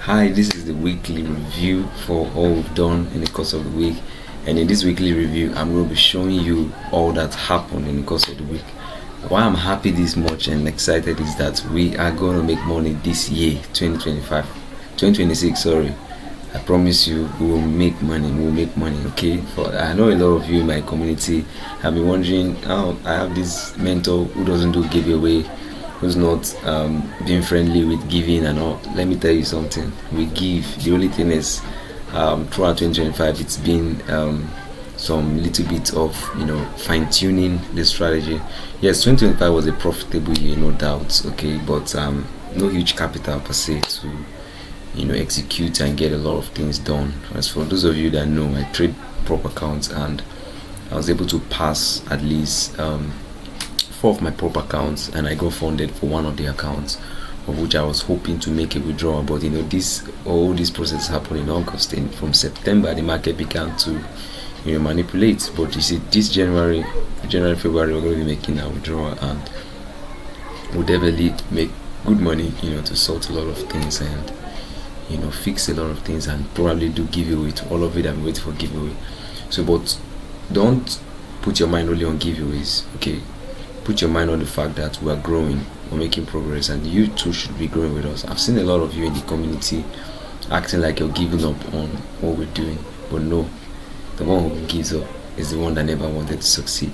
Hi, this is the weekly review for all we've done in the course of the week. And in this weekly review, I'm going to be showing you all that happened in the course of the week. Why I'm happy this much and excited is that we are going to make money this year, 2026, sorry. I promise you, we will make money, okay? I know a lot of you in my community have been wondering how I have this mentor who doesn't do giveaway, who's not being friendly with giving and all. Let me tell you something. We give. The only thing is, throughout 2025, it's been some little bit of fine tuning the strategy. Yes, 2025 was a profitable year, no doubt. Okay, but no huge capital per se to execute and get a lot of things done. As for those of you that know, I trade prop accounts and I was able to pass at least 4 of my prop accounts, and I got funded for one of the accounts, of which I was hoping to make a withdrawal. But all this process happened in August, and from September the market began to manipulate. But you see, this January, February, we're going to be making a withdrawal, and we'll definitely make good money to sort a lot of things and fix a lot of things, and probably do giveaway to all of it and wait for giveaway. So, but don't put your mind only on giveaways, okay? Put your mind on the fact that we are growing, we're making progress, and you too should be growing with us. I've seen a lot of you in the community acting like you're giving up on what we're doing, but no, the one who gives up is the one that never wanted to succeed.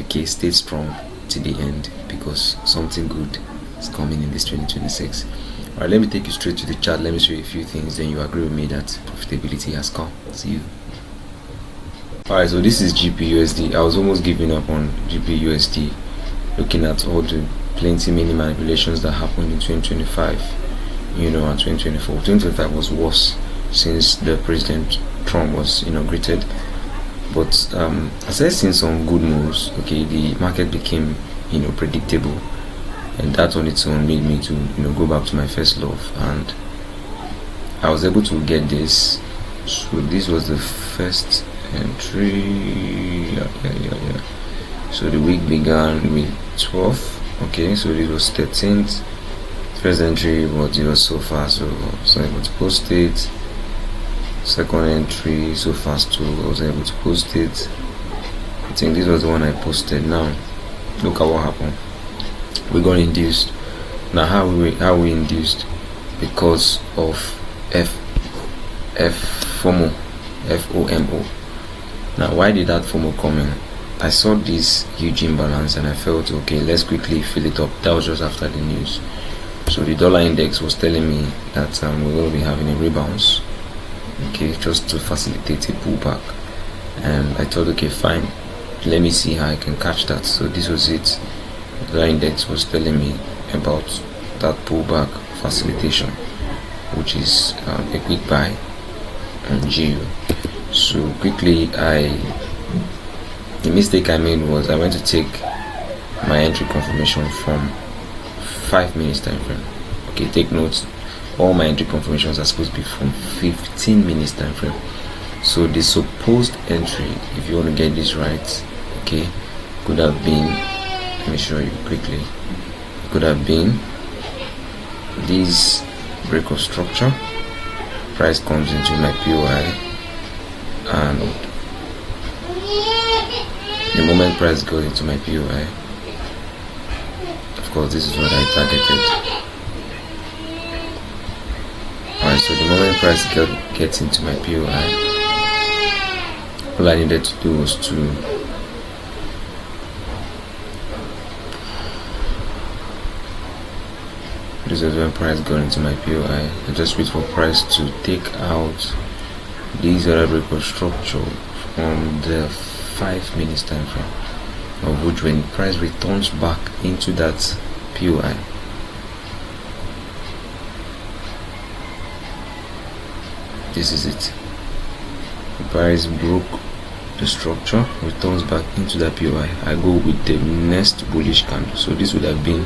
Okay, stay strong to the end, because something good is coming in this 2026. Alright, let me take you straight to the chart. Let me show you a few things, then you agree with me that profitability has come. See you. Alright, so this is GPUSD. I was almost giving up on GPUSD, looking at all the plenty mini manipulations that happened in 2025 and 2024. 2025 was worse since the President Trump was inaugurated, but as I seen some good moves, okay, the market became predictable, and that on its own made me to go back to my first love, and I was able to get this. So this was the first entry. So the week began with 12th. Okay, so this was 13th. First entry, but it was so fast, so I was able to post it. Second entry, so fast too, I was able to post it. I think this was the one I posted. Now look at what happened. We got induced. Now how we induced? Because of FOMO. Now why did that FOMO come in? I saw this huge imbalance and I felt, okay, let's quickly fill it up. That was just after the news. So the dollar index was telling me that we're going to be having a rebound, okay, just to facilitate a pullback. And I thought, okay, fine, let me see how I can catch that. So this was it. The dollar index was telling me about that pullback facilitation, which is a quick buy on GU. So quickly, the mistake I made was I went to take my entry confirmation from 5 minutes time frame. Okay, take notes, all my entry confirmations are supposed to be from 15 minutes time frame. So the supposed entry, if you want to get this right, okay, could have been, let me show you quickly, it could have been this break of structure, price comes into my POI, and the moment price goes into my POI, of course this is what I targeted. Alright, so the moment price gets into my POI, all I needed to do was to this is when price got into my POI. I just wait for price to take out these other break of structure from the 5 minutes time frame, of which when price returns back into that POI, this is it. The price broke the structure, returns back into that POI. I go with the next bullish candle. So this would have been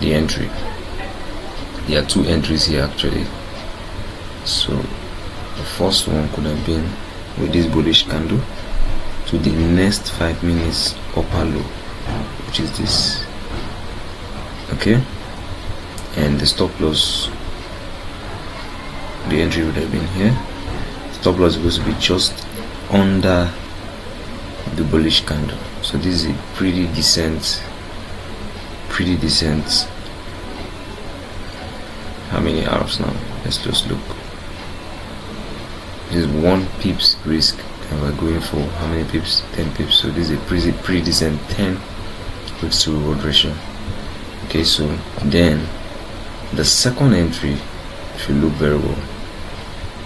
the entry. There are 2 entries here actually. So the first one could have been with this bullish candle to the next 5 minutes upper low, which is this. Okay, and the stop loss the entry would have been here. Stop loss is supposed to be just under the bullish candle. So this is a pretty decent. How many hours now? Let's just look. This is 1 pips risk, and we're going for how many pips? 10 pips. So this is a pretty decent 10 risk to reward ratio. Okay, so then the second entry, if you look very well,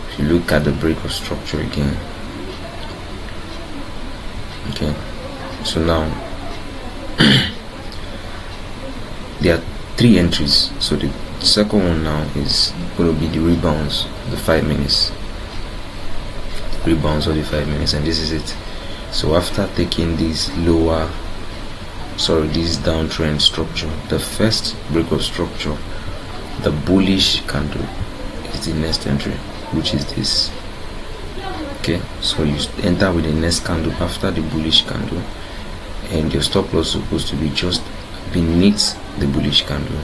if you look at the break of structure again, okay, so now there are 3 entries. So the second one now is going to be the rebounds, the 5 minutes rebounds of the 5 minutes, and this is it. So after taking this this downtrend structure, the first break of structure, the bullish candle is the next entry, which is this. Okay, so you enter with the next candle after the bullish candle, and your stop loss is supposed to be just beneath the bullish candle.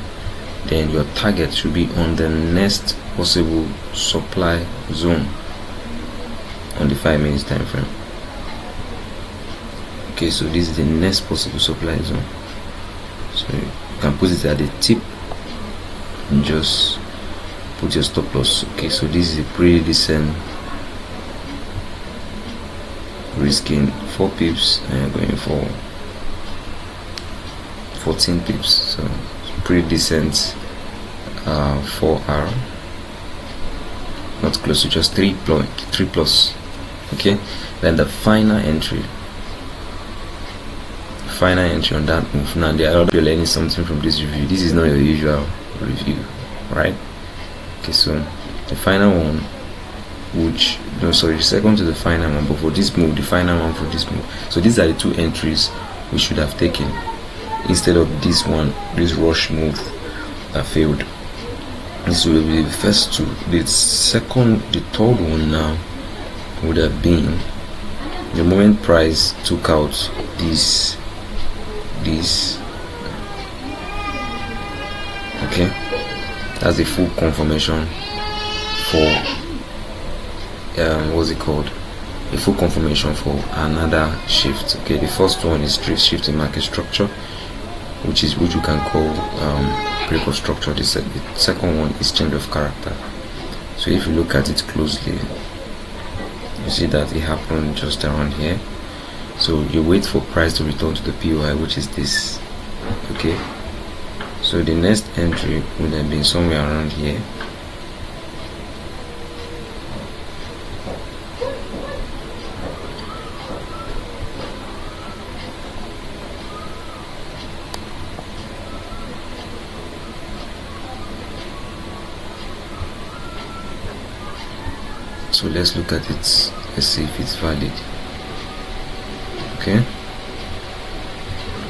Then your target should be on the next possible supply zone on the 5 minutes time frame. Okay, so this is the next possible supply zone. So you can put it at the tip and just put your stop loss. Okay, so this is a pretty decent risking 4 pips and going for 14 pips. So pretty decent 4 hour, not close to just 3 plus. Okay, then the final entry on that move. Now I hope you're learning something from this review. This is not your usual review, right? Okay, so the final one, the second to the final one, but for this move, the final one for this move. So these are the 2 entries we should have taken instead of this one, this rush move that failed. This will be the first 2. The third one now would have been the moment price took out this. Okay, that's a full confirmation for what's it called, a full confirmation for another shift. Okay, the first one is straight shift in market structure, which we can call break of structure. The second one is change of character. So if you look at it closely, you see that it happened just around here. So you wait for price to return to the POI, which is this. Okay, so the next entry would have been somewhere around here. So let's look at it. Let's see if it's valid. Okay,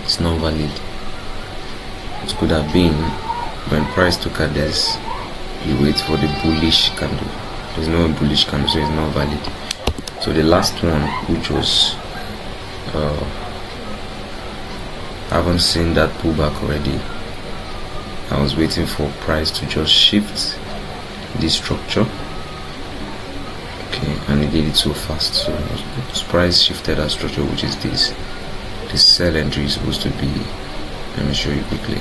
it's not valid. It could have been when price took at this, you wait for the bullish candle. There's no bullish candle, so it's not valid. So the last one, which was I haven't seen that pullback already. I was waiting for price to just shift this structure. Okay, and it did it so fast. So price shifted that structure, which is this. The sell entry is supposed to be, let me show you quickly,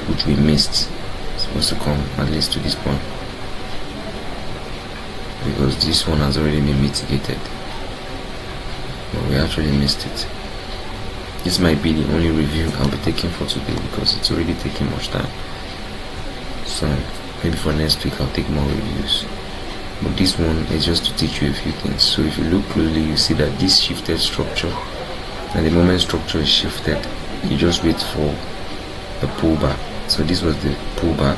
which we missed. It's supposed to come at least to this point, because this one has already been mitigated, but we actually missed it. This might be the only review I'll be taking for today, because it's already taking much time. So maybe for next week I'll take more reviews, but this one is just to teach you a few things. So if you look closely, you see that this shifted structure, and the moment structure is shifted, you just wait for the pullback. So this was the pullback.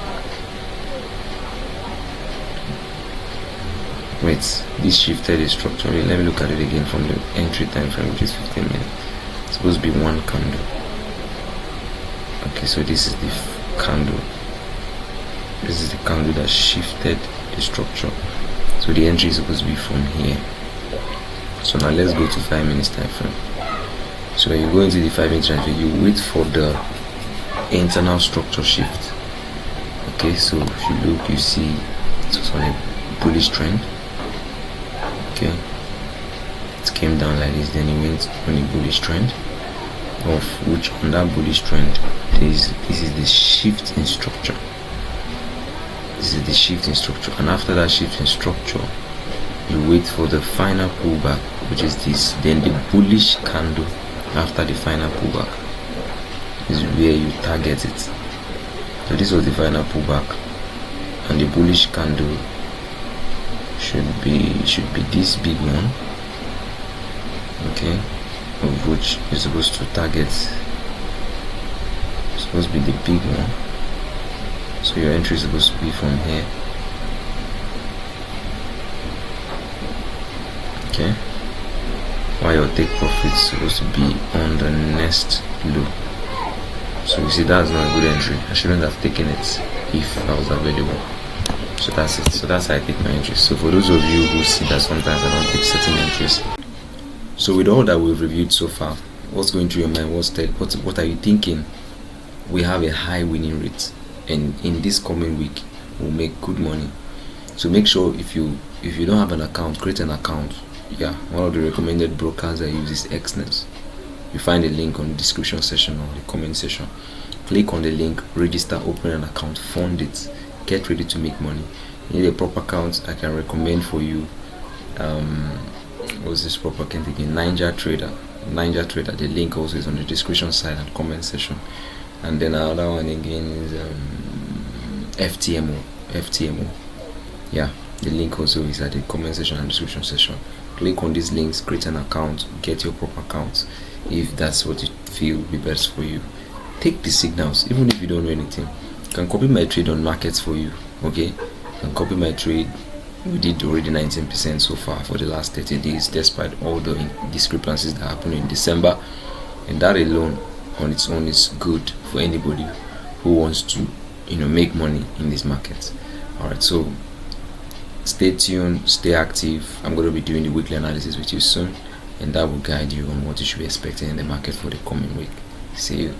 Wait, this shifted the structure. Let me look at it again from the entry time frame, which is 15 minutes. It's supposed to be one candle. Okay, so this is the candle. This is the candle that shifted the structure. So the entry is supposed to be from here. So now let's go to 5 minutes time frame. So when you go into the 5 minute time frame, you wait for the internal structure shift. Okay, so if you look, you see it was on a bullish trend. Okay, it came down like this, then it went on a bullish trend, of which on that bullish trend this is the shift in structure. This is the shift in structure, and after that shift in structure, you wait for the final pullback, which is this. Then the bullish candle after the final pullback is where you target it. So this was the final pullback, and the bullish candle should be this big one, okay, of which you're supposed to target. It's supposed to be the big one. So your entry is supposed to be from here. Okay. While your take profit is supposed to be on the next low. So you see, that's not a good entry. I shouldn't have taken it if I was available. So that's it. So that's how I take my entries. So for those of you who see that sometimes I don't take certain entries. So with all that we've reviewed so far, what's going through your mind? What are you thinking? We have a high winning rate, and in this coming week we'll make good money. So make sure if you don't have an account, create an account. Yeah, one of the recommended brokers I use is Xness. You find a link on the description section or the comment section. Click on the link, register, open an account, fund it, get ready to make money. You need a proper account. I can recommend for you what's this proper account again? Ninja Trader. The link also is on the description side and comment section. And then another one again is FTMO. Yeah, the link also is at the comment section and description section. Click on these links, create an account, get your proper account if that's what you feel will be best for you. Take the signals, even if you don't know anything. You can copy my trade on markets for you. Okay, you can copy my trade. We did already 19% so far for the last 30 days, despite all the discrepancies that happened in December, and that alone on its own is good for anybody who wants to make money in this market. All right, so stay tuned, stay active. I'm going to be doing the weekly analysis with you soon, and that will guide you on what you should be expecting in the market for the coming week. See you.